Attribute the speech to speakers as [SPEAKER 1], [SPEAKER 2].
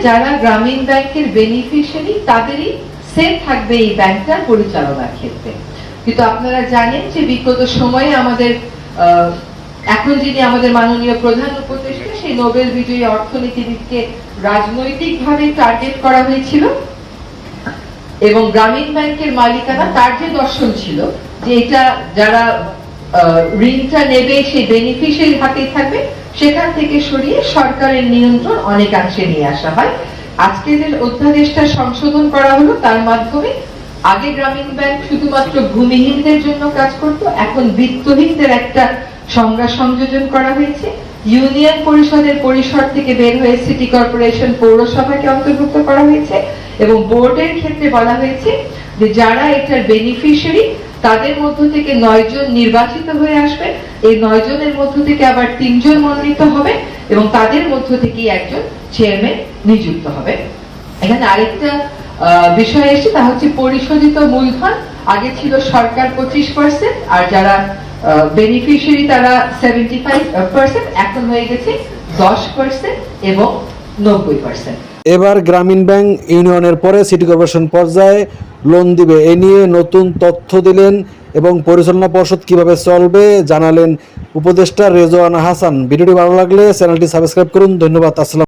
[SPEAKER 1] যারা গ্রামীণ ব্যাংকের বেনিফিশিয়ারি তাদেরই সে থাকবে এই ব্যাংকটার পরিচালনার ক্ষেত্রে। কিন্তু আপনারা জানেন যে বিগত সময়ে আমাদের এখন যিনি আমাদের মাননীয় প্রধান উপদেষ্টা, সেই নোবেল বিজয়ী অর্থনীতিবিদকে রাজনৈতিকভাবে টার্গেট করা হয়েছিল এবং গ্রামীণ ব্যাংকের মালিকানা তার যে দর্শন ছিল যে এটা যারা ঋণটা নেবে সেই বেনিফিশিয়ারির হাতেই থাকবে, সেখান থেকে সরিয়ে সরকারের নিয়ন্ত্রণ অনেকাংশে নিয়ে আসা হয়। আজকে যে অধ্যাদেশটা সংশোধন করা হলো তার মাধ্যমে আগে গ্রামীণ ব্যাংক শুধুমাত্র ভূমিহীনদের জন্য কাজ করত, এখন বিত্তহীনদের একটা সংজ্ঞা সংযোজন করা হয়েছে। ইউনিয়ন পরিষদের পরিসর থেকে বের হয়ে সিটি কর্পোরেশন, পৌরসভাকে অন্তর্ভুক্ত করা হয়েছে এবং বোর্ডের ক্ষেত্রে বলা হয়েছে যে যারা এটার বেনিফিশিয়ারি তাদের মধ্য থেকে 9 জন নির্বাচিত হয়ে আসবে। এই 9 জনের মধ্য থেকে আবার 3 জন মনোনীত হবে এবং তাদের মধ্য থেকে একজন চেয়ারম্যান নিযুক্ত হবে। এখানে আরেকটা বিষয় এসে তা হচ্ছে পরিশোধিত মূলধন আগে ছিল সরকার 25% আর যারা বেনিফিশিয়ারি তারা 75%, এখন হয়ে গেছে 10% এবং 90%।
[SPEAKER 2] এবার গ্রামীণ ব্যাংক ইউনিয়নের পরে সিটি কর্পোরেশন পর্যায়ে লোন দিবে, এ নিয়ে নতুন তথ্য দিলেন এবং পরিচালনা পর্ষদ কিভাবে চলবে জানালেন উপদেষ্টা রেজওয়ানা হাসান। ভিডিওটি ভালো লাগলে চ্যানেলটি সাবস্ক্রাইব করুন। ধন্যবাদ। আসসালাম।